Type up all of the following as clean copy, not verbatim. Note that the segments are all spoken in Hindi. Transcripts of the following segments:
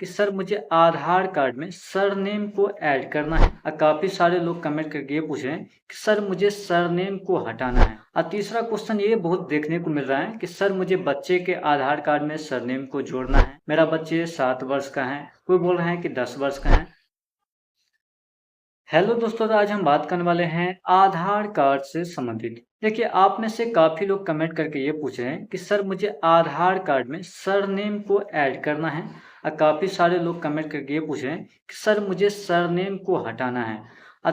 कि सर मुझे आधार कार्ड में सरनेम को ऐड करना है। काफ़ी सारे लोग कमेंट करके ये पूछ रहे हैं कि सर मुझे सरनेम को हटाना है। तीसरा क्वेश्चन ये बहुत देखने को मिल रहा है कि सर मुझे बच्चे के आधार कार्ड में सरनेम को जोड़ना है। मेरा बच्चे 7 वर्ष का है, कोई बोल रहे हैं कि 10 वर्ष का है। हेलो दोस्तों, तो आज हम बात करने वाले हैं आधार कार्ड से संबंधित। देखिए, आप में से काफ़ी लोग कमेंट करके ये पूछ रहे हैं कि सर मुझे आधार कार्ड में सरनेम को ऐड करना है। काफ़ी सारे लोग कमेंट करके ये पूछ रहे हैं कि सर मुझे सरनेम को हटाना है।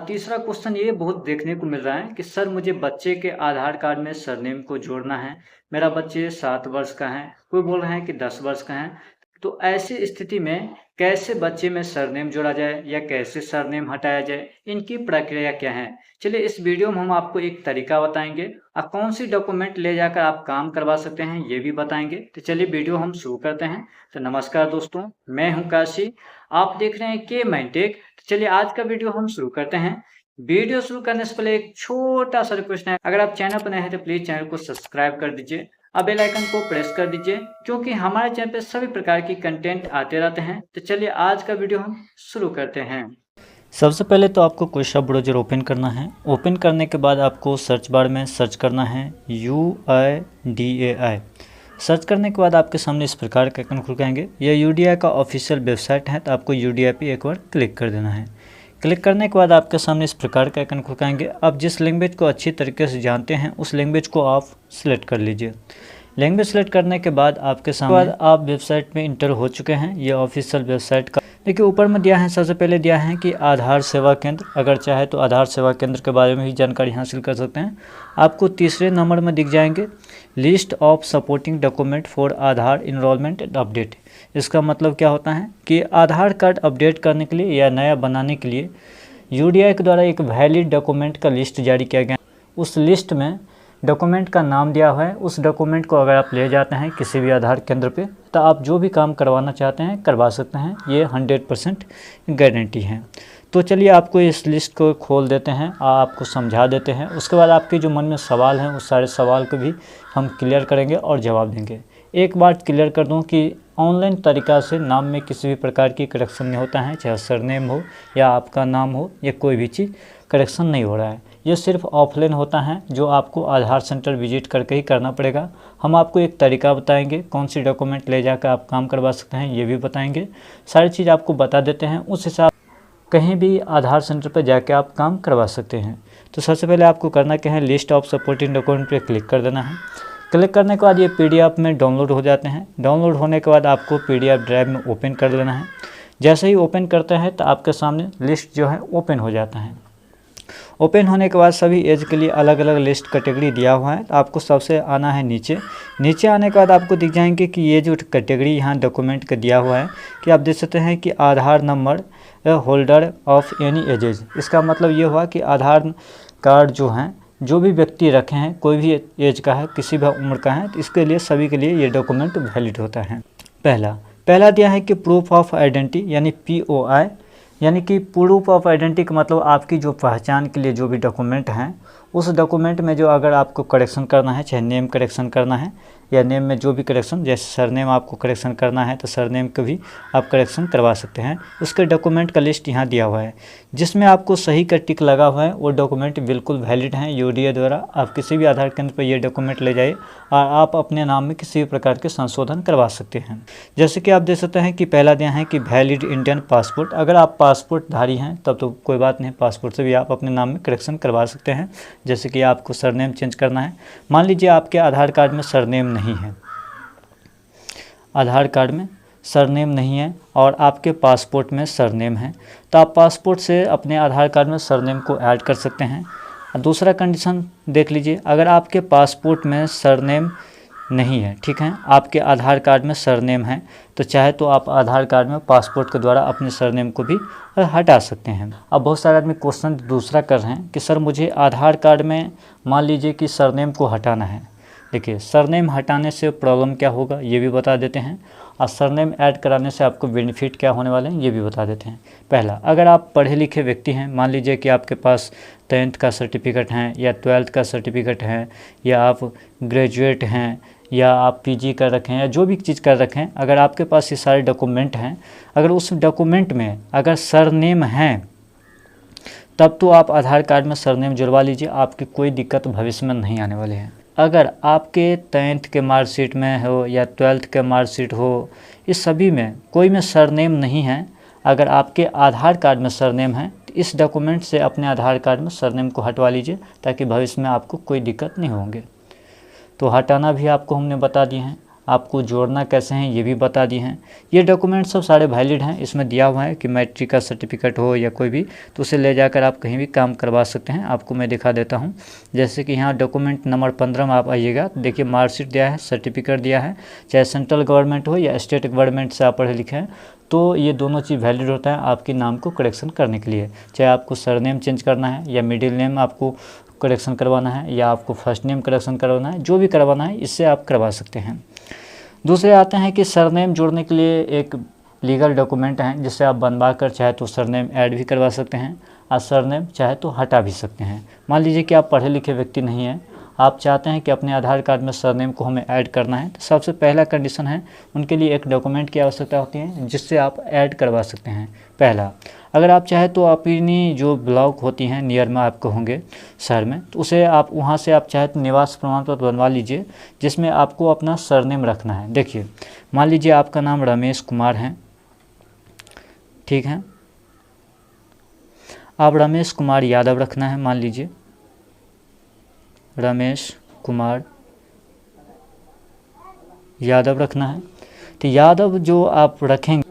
तीसरा क्वेश्चन ये बहुत देखने को मिल रहा है कि सर मुझे बच्चे के आधार कार्ड में सरनेम को जोड़ना है। मेरा बच्चे 7 वर्ष का है, कोई बोल रहे हैं कि 10 वर्ष का है। तो ऐसी स्थिति में कैसे बच्चे में सरनेम जोड़ा जाए या कैसे सरनेम हटाया जाए, इनकी प्रक्रिया क्या है? चलिए इस वीडियो में हम आपको एक तरीका बताएंगे और कौन सी डॉक्यूमेंट ले जाकर आप काम करवा सकते हैं ये भी बताएंगे। तो चलिए वीडियो हम शुरू करते हैं। तो नमस्कार दोस्तों, मैं हूं काशी, आप देख रहे हैं के माइंडटेक। तो चलिए आज का वीडियो हम शुरू करते हैं। वीडियो शुरू करने से पहले एक छोटा सा रिक्वेस्ट है, अगर आप चैनल पर नए हैं तो प्लीज चैनल को सब्सक्राइब कर दीजिए, अब बेल आइकन को प्रेस कर दीजिए, क्योंकि हमारे चैनल पे सभी प्रकार की कंटेंट आते रहते हैं। तो चलिए आज का वीडियो हम शुरू करते हैं। सबसे पहले तो आपको कोई सा ब्राउज़र ओपन करना है। ओपन करने के बाद आपको सर्च बार में सर्च करना है UIDAI। सर्च करने के बाद आपके सामने इस प्रकार का आइकन खुल जाएंगे। यह UDAI का ऑफिशियल वेबसाइट है, तो आपको UDAI पे एक बार क्लिक कर देना है। क्लिक करने के बाद आपके सामने इस प्रकार का आइकन खुल जाएंगे। आप जिस लैंग्वेज को अच्छी तरीके से जानते हैं उस लैंग्वेज को आप सिलेक्ट कर लीजिए। लैंग्वेज सेलेक्ट करने के बाद आपके सामने आप वेबसाइट में इंटर हो चुके हैं। ये ऑफिशियल वेबसाइट का देखिए ऊपर में दिया है, सबसे पहले दिया है कि आधार सेवा केंद्र। अगर चाहे तो आधार सेवा केंद्र के बारे में भी जानकारी हासिल कर सकते हैं। आपको तीसरे नंबर में दिख जाएंगे list of supporting document for Aadhaar enrolment and update. इसका मतलब क्या होता है कि आधार कार्ड अपडेट करने के लिए या नया बनाने के लिए UDAI के द्वारा एक वैलिड डॉक्यूमेंट का लिस्ट जारी किया गया। उस लिस्ट में डॉक्यूमेंट का नाम दिया हुआ है। उस डॉक्यूमेंट को अगर आप ले जाते हैं किसी भी आधार केंद्र पे, तो आप जो भी काम करवाना चाहते हैं करवा सकते हैं। ये 100% गारंटी है। तो चलिए आपको इस लिस्ट को खोल देते हैं, आपको समझा देते हैं। उसके बाद आपके जो मन में सवाल हैं उस सारे सवाल को भी हम क्लियर करेंगे और जवाब देंगे। एक बात क्लियर कर दूं कि ऑनलाइन तरीक़ा से नाम में किसी भी प्रकार की करेक्शन नहीं होता है, चाहे सरनेम हो या आपका नाम हो या कोई भी चीज़ करेक्शन नहीं हो रहा है। ये सिर्फ ऑफलाइन होता है, जो आपको आधार सेंटर विजिट करके ही करना पड़ेगा। हम आपको एक तरीका बताएंगे, कौन सी डॉक्यूमेंट ले जाकर आप काम करवा सकते हैं ये भी बताएंगे। सारी चीज़ आपको बता देते हैं, उस हिसाब कहीं भी आधार सेंटर पर जाके आप काम करवा सकते हैं। तो सबसे पहले आपको करना क्या है, लिस्ट ऑफ सपोर्टिंग डॉक्यूमेंट पे क्लिक कर देना है। क्लिक करने के बाद ये PDF में डाउनलोड हो जाते हैं। डाउनलोड होने के बाद आपको PDF ड्राइव में ओपन कर लेना है। जैसे ही ओपन करते हैं तो आपके सामने लिस्ट जो है ओपन हो जाता है। ओपन होने के बाद सभी एज के लिए अलग अलग लिस्ट कैटेगरी दिया हुआ है। तो आपको सबसे आना है नीचे। नीचे आने के बाद आपको दिख जाएंगे कि ये जो कैटेगरी यहाँ डॉक्यूमेंट का दिया हुआ है कि आप देख सकते हैं कि Aadhaar number holder of any ages. इसका मतलब ये हुआ कि आधार कार्ड जो हैं जो भी व्यक्ति रखे हैं, कोई भी एज का है, किसी भी उम्र का है, तो इसके लिए सभी के लिए ये डॉक्यूमेंट वैलिड होता है। पहला दिया है कि प्रूफ ऑफ आइडेंटिटी यानी POI, यानी कि प्रूफ ऑफ आइडेंटिटी का मतलब आपकी जो पहचान के लिए जो भी डॉक्यूमेंट हैं उस डॉक्यूमेंट में जो अगर आपको करेक्शन करना है, चाहे नेम करेक्शन करना है या नेम में जो भी करेक्शन, जैसे सरनेम आपको करेक्शन करना है तो सरनेम का भी आप करेक्शन करवा सकते हैं। उसके डॉक्यूमेंट का लिस्ट यहाँ दिया हुआ है, जिसमें आपको सही का टिक लगा हुआ है वो डॉक्यूमेंट बिल्कुल वैलिड हैं। UDAI द्वारा आप किसी भी आधार केंद्र पर ये डॉक्यूमेंट ले जाइए और आप अपने नाम में किसी भी प्रकार के संशोधन करवा सकते हैं। जैसे कि आप देख सकते हैं कि पहला दिया है कि वैलिड इंडियन पासपोर्ट। अगर आप पासपोर्ट धारी हैं तब तो कोई बात नहीं, पासपोर्ट से भी आप अपने नाम में करेक्शन करवा सकते हैं। जैसे कि आपको सरनेम चेंज करना है, मान लीजिए आपके आधार कार्ड में सरनेम नहीं है, आधार कार्ड में सरनेम नहीं है और आपके पासपोर्ट में सरनेम है, तो आप पासपोर्ट से अपने आधार कार्ड में सरनेम को ऐड कर सकते हैं। दूसरा कंडीशन देख लीजिए, अगर आपके पासपोर्ट में सरनेम नहीं है, ठीक है, आपके आधार कार्ड में सरनेम है, तो चाहे तो आप आधार कार्ड में पासपोर्ट के द्वारा अपने सरनेम को भी हटा सकते हैं। अब बहुत सारे आदमी क्वेश्चन दूसरा कर रहे हैं कि सर मुझे आधार कार्ड में मान लीजिए कि सरनेम को हटाना है। देखिए, सरनेम हटाने से प्रॉब्लम क्या होगा ये भी बता देते हैं, और सरनेम ऐड कराने से आपको बेनिफिट क्या होने वाले हैं ये भी बता देते हैं। पहला, अगर आप पढ़े लिखे व्यक्ति हैं, मान लीजिए कि आपके पास 10th का सर्टिफिकेट है या 12th का सर्टिफिकेट है, या आप ग्रेजुएट हैं या आप पीजी कर रखे हैं या जो भी चीज़ कर रखे हैं, अगर आपके पास ये सारे डॉक्यूमेंट हैं, अगर उस डॉक्यूमेंट में अगर सरनेम है तब तो आप आधार कार्ड में सरनेम जुड़वा लीजिए, आपकी कोई दिक्कत भविष्य में नहीं आने वाली है। अगर आपके 10th के मार्कशीट में हो या 12th के मार्कशीट हो, इस सभी में कोई में सरनेम नहीं है, अगर आपके आधार कार्ड में सरनेम है तो इस डॉक्यूमेंट से अपने आधार कार्ड में सरनेम को हटवा लीजिए, ताकि भविष्य में आपको कोई दिक्कत नहीं होंगे। तो हटाना भी आपको हमने बता दिए हैं, आपको जोड़ना कैसे हैं ये भी बता दिए हैं। ये डॉक्यूमेंट सब सारे वैलिड हैं, इसमें दिया हुआ है कि मैट्रिक का सर्टिफिकेट हो या कोई भी, तो उसे ले जाकर आप कहीं भी काम करवा सकते हैं। आपको मैं दिखा देता हूँ, जैसे कि यहाँ डॉक्यूमेंट नंबर 15 में आप आइएगा, देखिए मार्कशीट दिया है, सर्टिफिकेट दिया है, चाहे सेंट्रल गवर्नमेंट हो या स्टेट गवर्नमेंट से आप पढ़े लिखे हैं, तो ये दोनों चीज़ वैलिड होता है आपके नाम को करेक्शन करने के लिए। चाहे आपको सरनेम चेंज करना है या मिडिल नेम आपको करेक्शन करवाना है या आपको फर्स्ट नेम करेक्शन करवाना है, जो भी करवाना है इससे आप करवा सकते हैं। दूसरे आते हैं कि सरनेम जोड़ने के लिए एक लीगल डॉक्यूमेंट है, जिससे आप बनवा कर चाहे तो सरनेम ऐड भी करवा सकते हैं और सरनेम चाहे तो हटा भी सकते हैं। मान लीजिए कि आप पढ़े लिखे व्यक्ति नहीं हैं, आप चाहते हैं कि अपने आधार कार्ड में सरनेम को हमें ऐड करना है, तो सबसे पहला कंडीशन है उनके लिए एक डॉक्यूमेंट की आवश्यकता होती है जिससे आप ऐड करवा सकते हैं। पहला, अगर आप चाहे तो अपनी जो ब्लॉक होती हैं नियर में आपको होंगे शहर में, तो उसे आप वहाँ से आप चाहे तो निवास प्रमाण पत्र बनवा लीजिए, जिसमें आपको अपना सरनेम रखना है। देखिए मान लीजिए आपका नाम रमेश कुमार है, ठीक है, आप रमेश कुमार यादव रखना है, मान लीजिए रमेश कुमार यादव रखना है। तो यादव जो आप रखेंगे,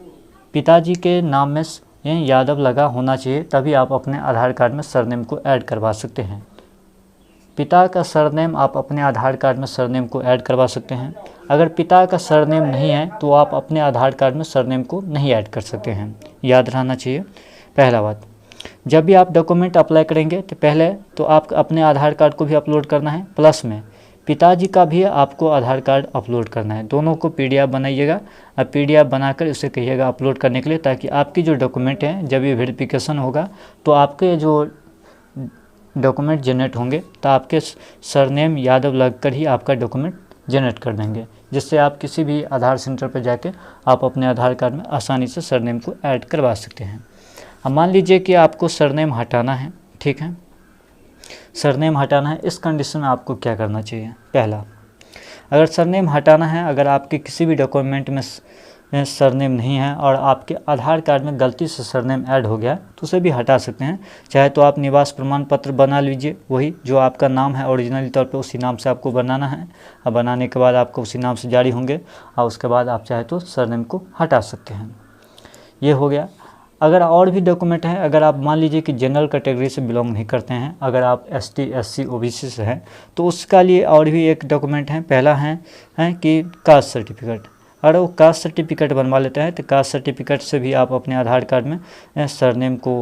पिताजी के नाम में यादव लगा होना चाहिए, तभी आप अपने आधार कार्ड में सरनेम को ऐड करवा सकते हैं। पिता का सरनेम आप अपने आधार कार्ड में सरनेम को ऐड करवा सकते हैं। अगर पिता का सरनेम नहीं है तो आप अपने आधार कार्ड में सरनेम को नहीं ऐड कर सकते हैं, याद रहना चाहिए। पहला बात, जब भी आप डॉक्यूमेंट अप्लाई करेंगे तो पहले तो आप अपने आधार कार्ड को भी अपलोड करना है, प्लस में पिताजी का भी आपको आधार कार्ड अपलोड करना है। दोनों को पीडीएफ बनाइएगा और पीडीएफ बनाकर उसे कहिएगा अपलोड करने के लिए, ताकि आपकी जो डॉक्यूमेंट हैं जब ये वेरिफिकेशन होगा तो आपके जो डॉक्यूमेंट जनरेट होंगे तो आपके सरनेम यादव लगकर ही आपका डॉक्यूमेंट जनरेट कर देंगे, जिससे आप किसी भी आधार सेंटर पर जाके आप अपने आधार कार्ड में आसानी से सरनेम को ऐड करवा सकते हैं। अब मान लीजिए कि आपको सरनेम हटाना है, ठीक है, सरनेम हटाना है, इस कंडीशन में आपको क्या करना चाहिए। पहला, अगर सरनेम हटाना है, अगर आपके किसी भी डॉक्यूमेंट में सरनेम नहीं है और आपके आधार कार्ड में गलती से सरनेम ऐड हो गया तो उसे भी हटा सकते हैं। चाहे तो आप निवास प्रमाण पत्र बना लीजिए, वही जो आपका नाम है ओरिजिनली तौर पे उसी नाम से आपको बनाना है, और बनाने के बाद आपको उसी नाम से जारी होंगे और उसके बाद आप चाहे तो सरनेम को हटा सकते हैं। ये हो गया। अगर और भी डॉक्यूमेंट हैं, अगर आप मान लीजिए कि जनरल कैटेगरी से बिलोंग नहीं करते हैं, अगर आप ST SC OBC से हैं, तो उसका लिए और भी एक डॉक्यूमेंट है। पहला है कि कास्ट सर्टिफिकेट। अगर वो कास्ट सर्टिफिकेट बनवा लेते हैं तो कास्ट सर्टिफिकेट से भी आप अपने आधार कार्ड में सरनेम को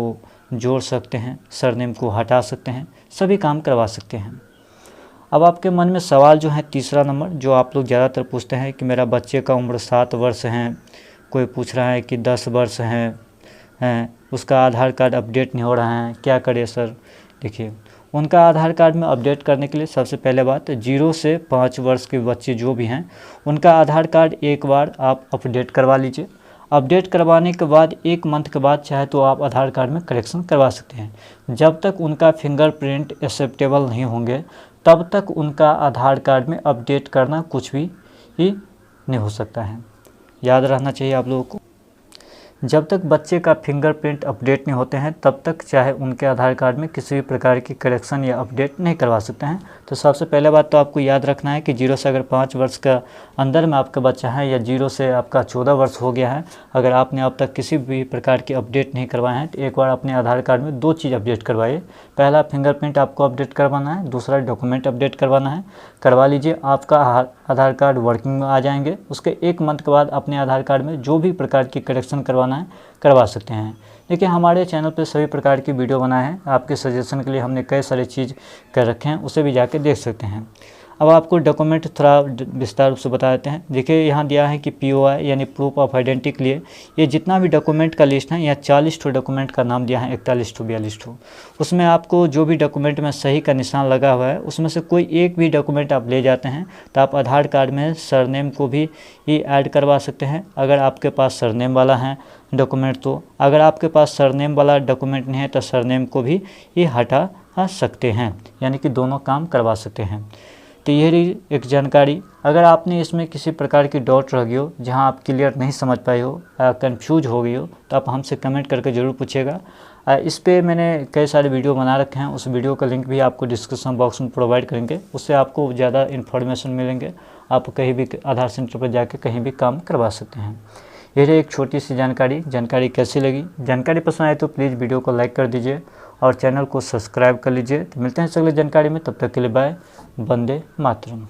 जोड़ सकते हैं, सरनेम को हटा सकते हैं, सभी काम करवा सकते हैं। अब आपके मन में सवाल जो है तीसरा नंबर, जो आप लोग ज़्यादातर पूछते हैं कि मेरा बच्चे का उम्र 7 वर्ष है, कोई पूछ रहा है कि 10 वर्ष हैं, उसका आधार कार्ड अपडेट नहीं हो रहा है, क्या करें सर। देखिए, उनका आधार कार्ड में अपडेट करने के लिए सबसे पहले बात 0 से 5 वर्ष के बच्चे जो भी हैं उनका आधार कार्ड एक बार आप अपडेट करवा लीजिए। अपडेट करवाने के बाद 1 मंथ के बाद चाहे तो आप आधार कार्ड में करेक्शन करवा सकते हैं। जब तक उनका फिंगरप्रिंट एक्सेप्टेबल नहीं होंगे तब तक उनका आधार कार्ड में अपडेट करना कुछ भी नहीं हो सकता है, याद रहना चाहिए आप लोगों को। जब तक बच्चे का फिंगरप्रिंट अपडेट नहीं होते हैं तब तक चाहे उनके आधार कार्ड में किसी भी प्रकार की करेक्शन या अपडेट नहीं करवा सकते हैं। तो सबसे पहले बात तो आपको याद रखना है कि 0 से अगर 5 वर्ष का अंदर में आपका बच्चा है या 0 से आपका 14 वर्ष हो गया है, अगर आपने अब तक किसी भी प्रकार की अपडेट नहीं करवाए हैं तो एक बार अपने आधार कार्ड में 2 चीज़ अपडेट करवाइए। पहला फिंगरप्रिंट आपको अपडेट करवाना है, दूसरा डॉक्यूमेंट अपडेट करवाना है, करवा लीजिए। आपका आधार कार्ड वर्किंग में आ जाएंगे। उसके 1 मंथ के बाद अपने आधार कार्ड में जो भी प्रकार की करेक्शन करवाना है करवा सकते हैं। देखिए, हमारे चैनल पर सभी प्रकार की वीडियो बनाए हैं, आपके सजेशन के लिए हमने कई सारे चीज़ कर रखे हैं, उसे भी जाके देख सकते हैं। अब आपको डॉक्यूमेंट थोड़ा विस्तार रूप से बता देते हैं। देखिए यहाँ दिया है कि POI यानी प्रूफ ऑफ आइडेंटिटी के लिए ये जितना भी डॉक्यूमेंट का लिस्ट है, यहाँ 40 ठो डॉक्यूमेंट का नाम दिया है, 41 ठो 42 ठो। उसमें आपको जो भी डॉक्यूमेंट में सही का निशान लगा हुआ है उसमें से कोई एक भी डॉक्यूमेंट आप ले जाते हैं तो आप आधार कार्ड में सरनेम को भी ऐड करवा सकते हैं, अगर आपके पास सरनेम वाला है डॉक्यूमेंट तो। अगर आपके पास सरनेम वाला डॉक्यूमेंट नहीं है तो सरनेम को भी हटा सकते हैं, यानी कि दोनों काम करवा सकते हैं। तो ये रही एक जानकारी। अगर आपने इसमें किसी प्रकार की डाउट रह गई हो, जहां आप क्लियर नहीं समझ पाए हो, कंफ्यूज हो गई हो, तो आप हमसे कमेंट करके ज़रूर पूछिएगा। इस पे मैंने कई सारे वीडियो बना रखे हैं, उस वीडियो का लिंक भी आपको डिस्क्रिप्शन बॉक्स में प्रोवाइड करेंगे, उससे आपको ज़्यादा इन्फॉर्मेशन मिलेंगे। आप कहीं भी आधार सेंटर पर जाकर कहीं भी काम करवा सकते हैं। ये रही एक छोटी सी जानकारी कैसी लगी? जानकारी पसंद आए तो प्लीज़ वीडियो को लाइक कर दीजिए और चैनल को सब्सक्राइब कर लीजिए। तो मिलते हैं अगले जानकारी में, तब तक के लिए बाय। वंदे मातरम।